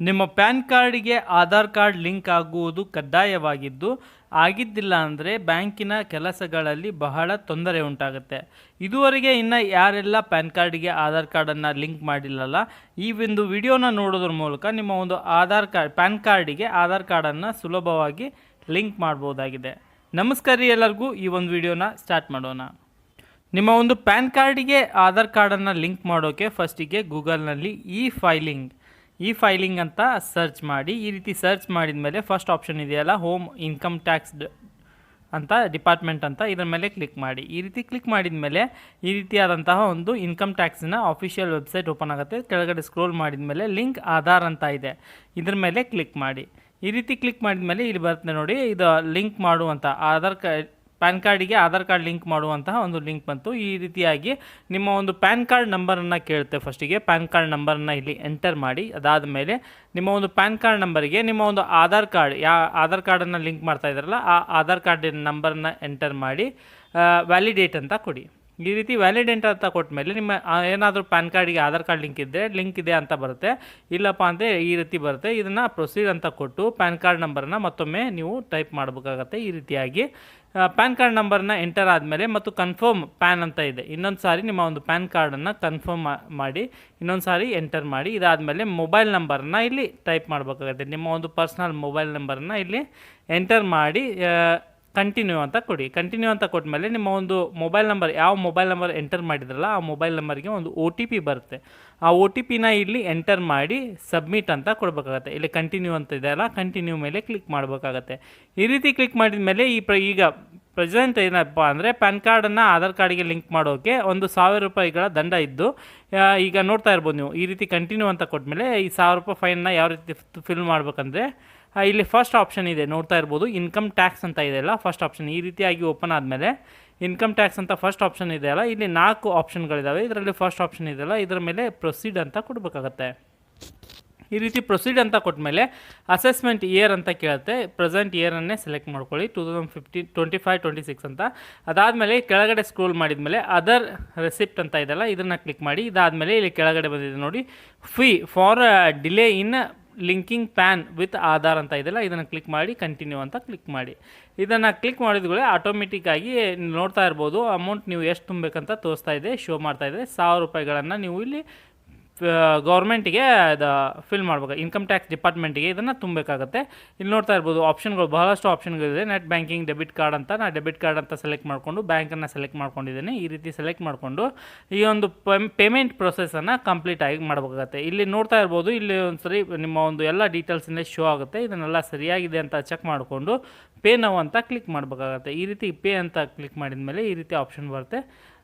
ನಿಮ್ಮ ಪ್ಯಾನ್ ಕಾರ್ಡಿಗೆ Aadhaar card link ಆಗುವುದು ಕಡ್ಡಾಯವಾಗಿದ್ದು, ಆಗಿದ್ದಿಲ್ಲ ಅಂದರೆ ಬ್ಯಾಂಕಿನ ಕೆಲಸಗಳಲ್ಲಿ ಬಹಳ ತೊಂದರೆ ಉಂಟಾಗುತ್ತೆ. ಇದುವರೆಗೆ ಇನ್ನು ಯಾರೆಲ್ಲ ಪ್ಯಾನ್ ಕಾರ್ಡಿಗೆ ಆಧಾರ್ ಕಾರ್ಡನ್ನು ಲಿಂಕ್ ಮಾಡಿಲ್ಲಲ್ಲ, ಈ ಒಂದು ವಿಡಿಯೋನ ನೋಡೋದ್ರ ಮೂಲಕ ನಿಮ್ಮ ಒಂದು ಪ್ಯಾನ್ ಕಾರ್ಡಿಗೆ ಆಧಾರ್ ಕಾರ್ಡನ್ನು ಸುಲಭವಾಗಿ ಲಿಂಕ್ ಮಾಡ್ಬೋದಾಗಿದೆ. ನಮಸ್ಕಾರ ರೀ ಎಲ್ಲರಿಗೂ. ಈ ಒಂದು ವಿಡಿಯೋನ ಸ್ಟಾರ್ಟ್ ಮಾಡೋಣ. ನಿಮ್ಮ ಒಂದು ಪ್ಯಾನ್ ಕಾರ್ಡಿಗೆ ಆಧಾರ್ ಕಾರ್ಡನ್ನು ಲಿಂಕ್ ಮಾಡೋಕ್ಕೆ ಫಸ್ಟಿಗೆ ಗೂಗಲ್ನಲ್ಲಿ ಇ ಫೈಲಿಂಗ್ ಅಂತ ಸರ್ಚ್ ಮಾಡಿ. ಈ ರೀತಿ ಸರ್ಚ್ ಮಾಡಿದ ಮೇಲೆ ಫಸ್ಟ್ ಆಪ್ಷನ್ ಇದೆಯಲ್ಲ, ಹೋಮ್ ಇನ್ಕಮ್ ಟ್ಯಾಕ್ಸ್ ಅಂತ ಡಿಪಾರ್ಟ್ಮೆಂಟ್ ಅಂತ, ಇದರ ಮೇಲೆ ಕ್ಲಿಕ್ ಮಾಡಿ. ಈ ರೀತಿ ಕ್ಲಿಕ್ ಮಾಡಿದ ಮೇಲೆ ಈ ರೀತಿಯಾದಂತಹ ಒಂದು ಇನ್ಕಮ್ ಟ್ಯಾಕ್ಸಿನ ಆಫಿಷಿಯಲ್ ವೆಬ್ಸೈಟ್ ಓಪನ್ ಆಗುತ್ತೆ. ಕೆಳಗಡೆ ಸ್ಕ್ರೋಲ್ ಮಾಡಿದ ಮೇಲೆ ಲಿಂಕ್ ಆಧಾರ್ ಅಂತ ಇದೆ, ಇದ್ರ ಮೇಲೆ ಕ್ಲಿಕ್ ಮಾಡಿ. ಈ ರೀತಿ ಕ್ಲಿಕ್ ಮಾಡಿದ ಮೇಲೆ ಇಲ್ಲಿ ಬರುತ್ತೆ ನೋಡಿ, ಇದು ಲಿಂಕ್ ಮಾಡುವಂಥ ಪ್ಯಾನ್ ಕಾರ್ಡಿಗೆ ಆಧಾರ್ ಕಾರ್ಡ್ ಲಿಂಕ್ ಮಾಡುವಂತಹ ಒಂದು ಲಿಂಕ್ ಬಂತು. ಈ ರೀತಿಯಾಗಿ ನಿಮ್ಮ ಒಂದು ಪ್ಯಾನ್ ಕಾರ್ಡ್ ನಂಬರನ್ನು ಕೇಳುತ್ತೆ. ಫಸ್ಟಿಗೆ ಪ್ಯಾನ್ ಕಾರ್ಡ್ ನಂಬರನ್ನು ಇಲ್ಲಿ ಎಂಟರ್ ಮಾಡಿ. ಅದಾದ ಮೇಲೆ ನಿಮ್ಮ ಒಂದು ಪ್ಯಾನ್ ಕಾರ್ಡ್ ನಂಬರಿಗೆ ನಿಮ್ಮ ಒಂದು ಆಧಾರ್ ಕಾರ್ಡನ್ನು ಲಿಂಕ್ ಮಾಡ್ತಾ ಇದ್ದಾರಲ್ಲ, ಆ ಆಧಾರ್ ಕಾರ್ಡಿನ ನಂಬರನ್ನು ಎಂಟರ್ ಮಾಡಿ ವ್ಯಾಲಿಡೇಟ್ ಅಂತ ಕೊಡಿ. ಈ ರೀತಿ ವ್ಯಾಲಿಡೇಟ್ ಅಂತ ಕೊಟ್ಟ ಮೇಲೆ ನಿಮ್ಮ ಏನಾದರೂ ಪ್ಯಾನ್ ಕಾರ್ಡಿಗೆ ಆಧಾರ್ ಕಾರ್ಡ್ ಲಿಂಕ್ ಇದೆ ಅಂತ ಬರುತ್ತೆ. ಇಲ್ಲಪ್ಪ ಅಂದರೆ ಈ ರೀತಿ ಬರುತ್ತೆ. ಇದನ್ನು ಪ್ರೊಸೀಡ್ ಅಂತ ಕೊಟ್ಟು ಪ್ಯಾನ್ ಕಾರ್ಡ್ ನಂಬರನ್ನು ಮತ್ತೊಮ್ಮೆ ನೀವು ಟೈಪ್ ಮಾಡಬೇಕಾಗತ್ತೆ. ಈ ರೀತಿಯಾಗಿ ಪ್ಯಾನ್ ಕಾರ್ಡ್ ನಂಬರನ್ನ ಎಂಟರ್ ಆದಮೇಲೆ ಮತ್ತು ಕನ್ಫರ್ಮ್ ಪ್ಯಾನ್ ಅಂತ ಇದೆ, ಇನ್ನೊಂದು ಸಾರಿ ನಿಮ್ಮ ಒಂದು ಪ್ಯಾನ್ ಕಾರ್ಡನ್ನು ಕನ್ಫರ್ಮ್ ಮಾಡಿ ಇನ್ನೊಂದು ಸಾರಿ ಎಂಟರ್ ಮಾಡಿ. ಇದಾದಮೇಲೆ ಮೊಬೈಲ್ ನಂಬರನ್ನ ಇಲ್ಲಿ ಟೈಪ್ ಮಾಡಬೇಕಾಗುತ್ತೆ. ನಿಮ್ಮ ಒಂದು ಪರ್ಸ್ನಲ್ ಮೊಬೈಲ್ ನಂಬರನ್ನ ಇಲ್ಲಿ ಎಂಟರ್ ಮಾಡಿ ಕಂಟಿನ್ಯೂ ಅಂತ ಕೊಡಿ. ಕಂಟಿನ್ಯೂ ಅಂತ ಕೊಟ್ಟ ಮೇಲೆ ನಿಮ್ಮ ಒಂದು ಮೊಬೈಲ್ ನಂಬರ್, ಯಾವ ಮೊಬೈಲ್ ನಂಬರ್ ಎಂಟರ್ ಮಾಡಿದ್ರಲ್ಲ ಆ ಮೊಬೈಲ್ ನಂಬರ್ಗೆ ಒಂದು OTP ಬರುತ್ತೆ. ಆ OTP ಇಲ್ಲಿ ಎಂಟರ್ ಮಾಡಿ ಸಬ್ಮಿಟ್ ಅಂತ ಕೊಡಬೇಕಾಗತ್ತೆ. ಇಲ್ಲಿ ಕಂಟಿನ್ಯೂ ಅಂತ ಇದೆ ಅಲ್ಲ, ಕಂಟಿನ್ಯೂ ಮೇಲೆ ಕ್ಲಿಕ್ ಮಾಡಬೇಕಾಗತ್ತೆ. ಈ ರೀತಿ ಕ್ಲಿಕ್ ಮಾಡಿದ ಮೇಲೆ ಈಗ ಪ್ರೆಸೆಂಟ್ ಏನಪ್ಪ ಅಂದರೆ ಪ್ಯಾನ್ ಕಾರ್ಡನ್ನು ಆಧಾರ್ ಕಾರ್ಡಿಗೆ ಲಿಂಕ್ ಮಾಡೋಕ್ಕೆ ₹1,000 ದಂಡ ಇದ್ದು, ಈಗ ನೋಡ್ತಾ ಇರ್ಬೋದು ನೀವು. ಈ ರೀತಿ ಕಂಟಿನ್ಯೂ ಅಂತ ಕೊಟ್ಟಮೇಲೆ ಈ ₹1,000 ಫೈನ್ನ ಯಾವ ರೀತಿ ಫಿಲ್ ಮಾಡ್ಬೇಕಂದ್ರೆ ಇಲ್ಲಿ ಫಸ್ಟ್ ಆಪ್ಷನ್ ಇದೆ ನೋಡ್ತಾ ಇರ್ಬೋದು, ಇನ್ಕಮ್ ಟ್ಯಾಕ್ಸ್ ಅಂತ ಇದೆಯಲ್ಲ ಫಸ್ಟ್ ಆಪ್ಷನ್. ಈ ರೀತಿಯಾಗಿ ಓಪನ್ ಆದಮೇಲೆ ಇನ್ಕಮ್ ಟ್ಯಾಕ್ಸ್ ಅಂತ ಫಸ್ಟ್ ಆಪ್ಷನ್ ಇದೆಯಲ್ಲ, ಇಲ್ಲಿ 4 ಆಪ್ಷನ್ಗಳಿದ್ದಾವೆ. ಇದರಲ್ಲಿ ಫಸ್ಟ್ ಆಪ್ಷನ್ ಇದೆಯಲ್ಲ, ಇದರ ಮೇಲೆ ಪ್ರೊಸೀಡ್ ಅಂತ ಕೊಡಬೇಕಾಗತ್ತೆ. ಈ ರೀತಿ ಪ್ರೊಸೀಡ್ ಅಂತ ಕೊಟ್ಟಮೇಲೆ ಅಸೆಸ್ಮೆಂಟ್ ಇಯರ್ ಅಂತ ಕೇಳುತ್ತೆ. ಪ್ರೆಸೆಂಟ್ ಇಯರನ್ನೇ ಸೆಲೆಕ್ಟ್ ಮಾಡ್ಕೊಳ್ಳಿ, 2025-26 ಅಂತ. ಅದಾದಮೇಲೆ ಕೆಳಗಡೆ ಸ್ಕ್ರೋಲ್ ಮಾಡಿದ ಮೇಲೆ ಅದರ್ ರೆಸಿಪ್ಟ್ ಅಂತ ಇದೆಯಲ್ಲ, ಇದನ್ನು ಕ್ಲಿಕ್ ಮಾಡಿ. ಇದಾದಮೇಲೆ ಇಲ್ಲಿ ಕೆಳಗಡೆ ಬಂದಿದೆ ನೋಡಿ, fee for delay in linking PAN with Aadhaar ಅಂತ ಇದೆಯಲ್ಲ, ಇದನ್ನು ಕ್ಲಿಕ್ ಮಾಡಿ ಕಂಟಿನ್ಯೂ ಅಂತ ಕ್ಲಿಕ್ ಮಾಡಿ. ಇದನ್ನು ಕ್ಲಿಕ್ ಮಾಡಿದ್ಗಳೇ ಆಟೋಮೆಟಿಕ್ಕಾಗಿ ನೋಡ್ತಾ ಇರ್ಬೋದು, ಅಮೌಂಟ್ ನೀವು ಎಷ್ಟು ತುಂಬಬೇಕಂತ ತೋರಿಸ್ತಾ ಇದೆ, ಶೋ ಮಾಡ್ತಾ ಇದೆ. ₹1,000 ನೀವು ಇಲ್ಲಿ ಗೌರ್ಮೆಂಟಿಗೆ ಅದು ಫಿಲ್ ಮಾಡ್ಬೇಕು, ಇನ್ಕಮ್ ಟ್ಯಾಕ್ಸ್ ಡಿಪಾರ್ಟ್ಮೆಂಟಿಗೆ ಇದನ್ನು ತುಂಬಬೇಕಾಗುತ್ತೆ. ಇಲ್ಲಿ ನೋಡ್ತಾ ಇರ್ಬೋದು ಆಪ್ಷನ್ಗಳು, ಬಹಳಷ್ಟು ಆಪ್ಷನ್ಗಳಿದೆ. ನೆಟ್ ಬ್ಯಾಂಕಿಂಗ್, ಡೆಬಿಟ್ ಕಾರ್ಡ್ ಅಂತ, ನಾನು ಡೆಬಿಟ್ ಕಾರ್ಡ್ ಅಂತ ಸೆಲೆಕ್ಟ್ ಮಾಡಿಕೊಂಡು ಬ್ಯಾಂಕನ್ನು ಸೆಲೆಕ್ಟ್ ಮಾಡ್ಕೊಂಡಿದ್ದೇನೆ. ಈ ರೀತಿ ಸೆಲೆಕ್ಟ್ ಮಾಡಿಕೊಂಡು ಈ ಒಂದು ಪೇಮೆಂಟ್ ಪ್ರೊಸೆಸನ್ನು ಕಂಪ್ಲೀಟ್ ಆಗಿ ಮಾಡಬೇಕಾಗತ್ತೆ. ಇಲ್ಲಿ ನೋಡ್ತಾ ಇರ್ಬೋದು, ಇಲ್ಲಿ ಒಂದು ಸರಿ ನಿಮ್ಮ ಒಂದು ಎಲ್ಲ ಡೀಟೇಲ್ಸಿಂದ ಶೋ ಆಗುತ್ತೆ. ಇದನ್ನೆಲ್ಲ ಸರಿಯಾಗಿದೆ ಅಂತ ಚೆಕ್ ಮಾಡಿಕೊಂಡು ಪೇ ನೌ ಅಂತ ಕ್ಲಿಕ್ ಮಾಡಬೇಕಾಗತ್ತೆ. ಈ ರೀತಿ ಪೇ ಅಂತ ಕ್ಲಿಕ್ ಮಾಡಿದ ಮೇಲೆ ಈ ರೀತಿ ಆಪ್ಷನ್ ಬರುತ್ತೆ.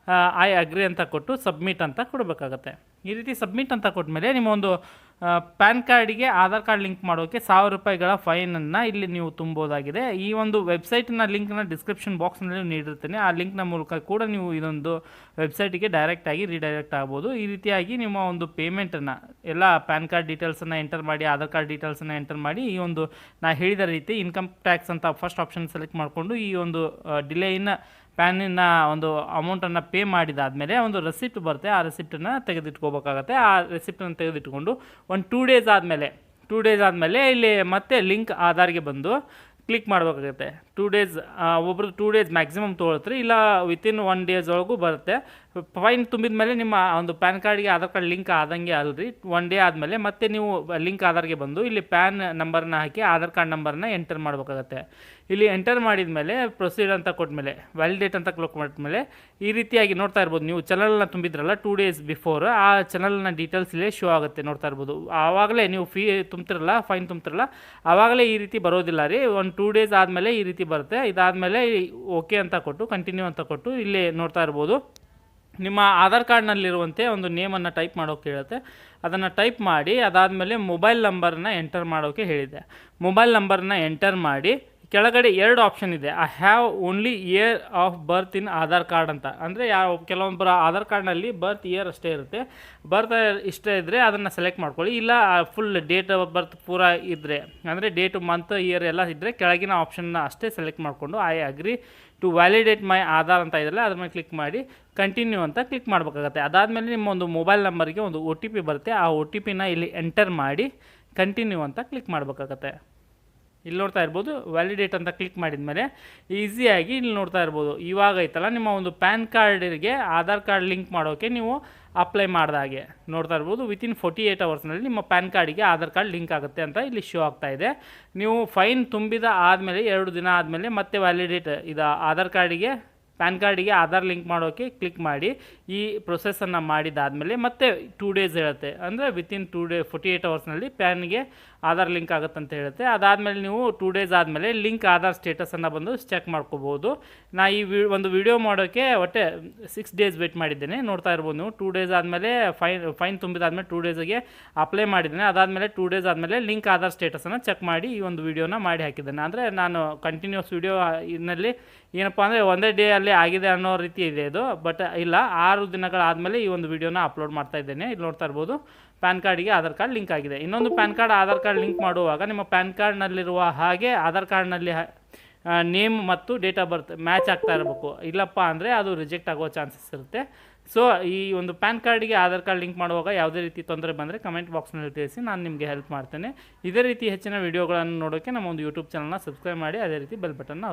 ಐ ಅಗ್ರಿ ಅಂತ ಕೊಟ್ಟು ಸಬ್ಮಿಟ್ ಅಂತ ಕೊಡಬೇಕಾಗತ್ತೆ. ಈ ರೀತಿ ಸಬ್ಮಿಟ್ ಅಂತ ಕೊಟ್ಟಮೇಲೆ ನಿಮ್ಮ ಒಂದು ಪ್ಯಾನ್ ಕಾರ್ಡಿಗೆ ಆಧಾರ್ ಕಾರ್ಡ್ ಲಿಂಕ್ ಮಾಡೋಕ್ಕೆ ₹1,000 ಫೈನನ್ನು ಇಲ್ಲಿ ನೀವು ತುಂಬೋದಾಗಿದೆ. ಈ ಒಂದು ವೆಬ್ಸೈಟ್ನ ಲಿಂಕ್ನ ಡಿಸ್ಕ್ರಿಪ್ಷನ್ ಬಾಕ್ಸ್ನಲ್ಲಿ ನೀಡಿರ್ತೇನೆ. ಆ ಲಿಂಕ್ನ ಮೂಲಕ ಕೂಡ ನೀವು ಇದೊಂದು ವೆಬ್ಸೈಟಿಗೆ ಡೈರೆಕ್ಟಾಗಿ ರೀಡೈರೆಕ್ಟ್ ಆಗ್ಬೋದು. ಈ ರೀತಿಯಾಗಿ ನಿಮ್ಮ ಒಂದು ಪೇಮೆಂಟನ್ನು ಎಲ್ಲ ಪ್ಯಾನ್ ಕಾರ್ಡ್ ಡೀಟೇಲ್ಸನ್ನು ಎಂಟರ್ ಮಾಡಿ, ಆಧಾರ್ ಕಾರ್ಡ್ ಡೀಟೇಲ್ಸನ್ನು ಎಂಟರ್ ಮಾಡಿ, ಈ ಒಂದು ನಾನು ಹೇಳಿದ ರೀತಿ ಇನ್ಕಮ್ ಟ್ಯಾಕ್ಸ್ ಅಂತ ಫಸ್ಟ್ ಆಪ್ಷನ್ ಸೆಲೆಕ್ಟ್ ಮಾಡಿಕೊಂಡು ಈ ಒಂದು ಡಿಲೇಯಿನ ಪ್ಯಾನಿನ ಒಂದು ಅಮೌಂಟನ್ನು ಪೇ ಮಾಡಿದಾದಮೇಲೆ ಒಂದು ರೆಸಿಪ್ಟ್ ಬರುತ್ತೆ. ಆ ರೆಸಿಪ್ಟನ್ನು ತೆಗೆದಿಟ್ಕೋಬೇಕಾಗತ್ತೆ. ಆ ರೆಸಿಪ್ಟನ್ನು ತೆಗೆದಿಟ್ಕೊಂಡು ಒಂದು 2 ಡೇಸ್ ಆದಮೇಲೆ ಇಲ್ಲಿ ಮತ್ತೆ ಲಿಂಕ್ ಆಧಾರ್ಗೆ ಬಂದು ಕ್ಲಿಕ್ ಮಾಡಬೇಕಾಗುತ್ತೆ. 2 ಡೇಸ್, ಒಬ್ಬರು 2 ಡೇಸ್ ಮ್ಯಾಕ್ಸಿಮಮ್ ತೊಗೊಳ್ತಾರೆ, ಇಲ್ಲ ವಿತಿನ್ 1 ಡೇಸ್ ಒಳಗೂ ಬರುತ್ತೆ. ಫೈನ್ ತುಂಬಿದ ಮೇಲೆ ನಿಮ್ಮ ಒಂದು ಪ್ಯಾನ್ ಕಾರ್ಡ್ಗೆ ಆಧಾರ್ ಕಾರ್ಡ್ ಲಿಂಕ್ ಆದಂಗೆ ಅಲ್ರಿ, 1 ಡೇ ಆದಮೇಲೆ ಮತ್ತೆ ನೀವು ಲಿಂಕ್ ಆಧಾರ್ಗೆ ಬಂದು ಇಲ್ಲಿ ಪ್ಯಾನ್ ನಂಬರ್ನ ಹಾಕಿ ಆಧಾರ್ ಕಾರ್ಡ್ ನಂಬರ್ನ ಎಂಟರ್ ಮಾಡಬೇಕಾಗತ್ತೆ. ಇಲ್ಲಿ ಎಂಟರ್ ಮಾಡಿದ ಮೇಲೆ ಪ್ರೊಸೀಡ್ ಅಂತ ಕೊಟ್ಟಮೇಲೆ ವ್ಯಾಲಿಡೇಟ್ ಅಂತ ಕ್ಲಿಕ್ ಮಾಡಿದ್ಮೇಲೆ ಈ ರೀತಿಯಾಗಿ ನೋಡ್ತಾ ಇರ್ಬೋದು, ನೀವು ಚಾನಲ್ನ ತುಂಬಿದ್ರಲ್ಲ 2 ಡೇಸ್ ಬಿಫೋರ್, ಆ ಚಾನಲ್ನ ಡೀಟೇಲ್ಸ್ ಇಲ್ಲೇ ಶೋ ಆಗುತ್ತೆ ನೋಡ್ತಾ ಇರ್ಬೋದು. ಆವಾಗಲೇ ನೀವು ಫೈನ್ ತುಂಬ್ತಿರಲ್ಲ ಆವಾಗಲೇ ಈ ರೀತಿ ಬರೋದಿಲ್ಲ ರೀ. ಒಂದು 2 ಡೇಸ್ ಆದಮೇಲೆ ಈ ರೀತಿ ಬರುತ್ತೆ. ಇದಾದಮೇಲೆ ಓಕೆ ಅಂತ ಕೊಟ್ಟು ಕಂಟಿನ್ಯೂ ಅಂತ ಕೊಟ್ಟು ಇಲ್ಲಿ ನೋಡ್ತಾ ಇರ್ಬೋದು, ನಿಮ್ಮ ಆಧಾರ್ ಕಾರ್ಡ್ನಲ್ಲಿರುವಂತೆ ಒಂದು ನೇಮನ್ನು ಟೈಪ್ ಮಾಡೋಕ್ಕೆ ಹೇಳುತ್ತೆ. ಅದನ್ನು ಟೈಪ್ ಮಾಡಿ ಅದಾದಮೇಲೆ ಮೊಬೈಲ್ ನಂಬರನ್ನ ಎಂಟರ್ ಮಾಡೋಕ್ಕೆ ಹೇಳಿದೆ. ಮೊಬೈಲ್ ನಂಬರನ್ನ ಎಂಟರ್ ಮಾಡಿ ಕೆಳಗಡೆ 2 ಆಪ್ಷನ್ ಇದೆ. I have only year of birth in Aadhaar card ಅಂತ. ಅಂದರೆ ಕೆಲವೊಬ್ಬರ ಆಧಾರ್ ಕಾರ್ಡ್ನಲ್ಲಿ ಬರ್ತ್ ಇಯರ್ ಅಷ್ಟೇ ಇರುತ್ತೆ. ಬರ್ತ್ ಇಷ್ಟ ಇದ್ದರೆ ಅದನ್ನು ಸೆಲೆಕ್ಟ್ ಮಾಡ್ಕೊಳ್ಳಿ. ಇಲ್ಲ ಫುಲ್ ಡೇಟ್ ಆಫ್ ಬರ್ತ್ ಪೂರ ಇದ್ದರೆ, ಅಂದರೆ ಡೇಟು, ಮಂತ್, ಇಯರ್ ಎಲ್ಲ ಇದ್ದರೆ ಕೆಳಗಿನ ಆಪ್ಷನ್ನ ಅಷ್ಟೇ ಸೆಲೆಕ್ಟ್ ಮಾಡಿಕೊಂಡು ಐ ಅಗ್ರಿ ಟು ವ್ಯಾಲಿಡೇಟ್ ಮೈ ಆಧಾರ್ ಅಂತ ಇದೆಯಲ್ಲ ಅದ್ರ ಮೇಲೆ ಕ್ಲಿಕ್ ಮಾಡಿ ಕಂಟಿನ್ಯೂ ಅಂತ ಕ್ಲಿಕ್ ಮಾಡಬೇಕಾಗತ್ತೆ. ಅದಾದಮೇಲೆ ನಿಮ್ಮ ಒಂದು ಮೊಬೈಲ್ ನಂಬರ್ಗೆ ಒಂದು OTP ಬರುತ್ತೆ. ಆ OTPನ ಇಲ್ಲಿ ಎಂಟರ್ ಮಾಡಿ ಕಂಟಿನ್ಯೂ ಅಂತ ಕ್ಲಿಕ್ ಮಾಡಬೇಕಾಗತ್ತೆ. ಇಲ್ಲಿ ನೋಡ್ತಾ ಇರ್ಬೋದು ವ್ಯಾಲಿಡೇಟ್ ಅಂತ ಕ್ಲಿಕ್ ಮಾಡಿದ ಮೇಲೆ ಈಸಿಯಾಗಿ ಇಲ್ಲಿ ನೋಡ್ತಾ ಇರ್ಬೋದು ಇವಾಗ ಐತಲ್ಲ ನಿಮ್ಮ ಒಂದು ಪ್ಯಾನ್ ಕಾರ್ಡಿಗೆ ಆಧಾರ್ ಕಾರ್ಡ್ ಲಿಂಕ್ ಮಾಡೋಕ್ಕೆ ನೀವು ಅಪ್ಲೈ ಮಾಡಿದಾಗೆ ನೋಡ್ತಾ ಇರ್ಬೋದು ವಿತಿನ್ 48 ಅವರ್ಸ್ನಲ್ಲಿ ನಿಮ್ಮ ಪ್ಯಾನ್ ಕಾರ್ಡಿಗೆ ಆಧಾರ್ ಕಾರ್ಡ್ ಲಿಂಕ್ ಆಗುತ್ತೆ ಅಂತ ಇಲ್ಲಿ ಶೋ ಆಗ್ತಾ ಇದೆ. ನೀವು ಫೈನ್ ತುಂಬಿದ ಆದಮೇಲೆ 2 ದಿನ ಆದಮೇಲೆ ಮತ್ತೆ ವ್ಯಾಲಿಡೇಟ್ ಇದು ಆಧಾರ್ ಕಾರ್ಡಿಗೆ ಪ್ಯಾನ್ ಕಾರ್ಡಿಗೆ ಆಧಾರ್ ಲಿಂಕ್ ಮಾಡೋಕ್ಕೆ ಕ್ಲಿಕ್ ಮಾಡಿ ಈ ಪ್ರೊಸೆಸನ್ನು ಮಾಡಿದಾದಮೇಲೆ ಮತ್ತೆ 2 ಡೇಸ್ ಹೇಳುತ್ತೆ. ಅಂದರೆ ವಿತಿನ್ 48 ಅವರ್ಸ್ನಲ್ಲಿ ಪ್ಯಾನ್ಗೆ ಆಧಾರ್ ಲಿಂಕ್ ಆಗುತ್ತೆ ಅಂತ ಹೇಳುತ್ತೆ. ಅದಾದಮೇಲೆ ನೀವು 2 ಡೇಸ್ ಆದಮೇಲೆ ಲಿಂಕ್ ಆಧಾರ್ ಸ್ಟೇಟಸನ್ನು ಬಂದು ಚೆಕ್ ಮಾಡ್ಕೋಬೋದು. ನಾ ಈ ಒಂದು ವಿಡಿಯೋ ಮಾಡೋಕ್ಕೆ ಒಟ್ಟೆ 6 ಡೇಸ್ ವೇಟ್ ಮಾಡಿದ್ದೇನೆ. ನೋಡ್ತಾ ಇರ್ಬೋದು ನೀವು 2 ಡೇಸ್ ಆದಮೇಲೆ ಫೈನ್ ತುಂಬಿದಾದ್ಮೇಲೆ 2 ಡೇಸಿಗೆ ಅಪ್ಲೈ ಮಾಡಿದ್ದೇನೆ. ಅದಾದಮೇಲೆ 2 ಡೇಸ್ ಆದಮೇಲೆ ಲಿಂಕ್ ಆಧಾರ್ ಸ್ಟೇಟಸನ್ನು ಚೆಕ್ ಮಾಡಿ ಈ ಒಂದು ವಿಡಿಯೋನ ಮಾಡಿ ಹಾಕಿದ್ದೇನೆ. ಅಂದರೆ ನಾನು ಕಂಟಿನ್ಯೂಸ್ ವಿಡಿಯೋ ಇದರಲ್ಲಿ ಏನಪ್ಪ ಅಂದರೆ ಒಂದೇ ಡೇ ಅಲ್ಲಿ ಆಗಿದೆ ಅನ್ನೋ ರೀತಿ ಇದೆ ಇದು. ಬಟ್ ಇಲ್ಲ, 6 ದಿನಗಳಾದಮೇಲೆ ಈ ಒಂದು ವಿಡಿಯೋನ ಅಪ್ಲೋಡ್ ಮಾಡ್ತಾ ಇದ್ದೇನೆ. ಇಲ್ಲಿ ನೋಡ್ತಾ ಇರ್ಬೋದು ಪ್ಯಾನ್ ಕಾರ್ಡಿಗೆ ಆಧಾರ್ ಕಾರ್ಡ್ ಲಿಂಕ್ ಆಗಿದೆ. ಇನ್ನೊಂದು PAN card Aadhaar card link ಮಾಡುವಾಗ ನಿಮ್ಮ ಪ್ಯಾನ್ ಕಾರ್ಡ್ನಲ್ಲಿರುವ ಹಾಗೆ ಆಧಾರ್ ಕಾರ್ಡ್ನಲ್ಲಿ ನೇಮ್ ಮತ್ತು ಡೇಟ್ ಆಫ್ ಬರ್ತ್ ಮ್ಯಾಚ್ ಆಗ್ತಾ ಇರಬೇಕು. ಇಲ್ಲಪ್ಪ ಅಂದರೆ ಅದು ರಿಜೆಕ್ಟ್ ಆಗೋ ಚಾನ್ಸಸ್ ಇರುತ್ತೆ. ಸೊ ಈ ಒಂದು ಪ್ಯಾನ್ ಕಾರ್ಡಿಗೆ ಆಧಾರ್ ಕಾರ್ಡ್ ಲಿಂಕ್ ಮಾಡುವಾಗ ಯಾವುದೇ ರೀತಿ ತೊಂದರೆ ಬಂದರೆ ಕಮೆಂಟ್ ಬಾಕ್ಸ್ನಲ್ಲಿ ತಿಳಿಸಿ, ನಾನು ನಿಮಗೆ ಹೆಲ್ಪ್ ಮಾಡ್ತೇನೆ. ಇದೇ ರೀತಿ ಹೆಚ್ಚಿನ ವೀಡಿಯೋಗಳನ್ನು ನೋಡೋಕ್ಕೆ ನಮ್ಮ ಒಂದು ಯೂಟ್ಯೂಬ್ ಚಾನಲ್ನ ಸಬ್ಸ್ಕ್ರೈಬ್ ಮಾಡಿ, ಅದೇ ರೀತಿ ಬೆಲ್ ಬಟನ್ನ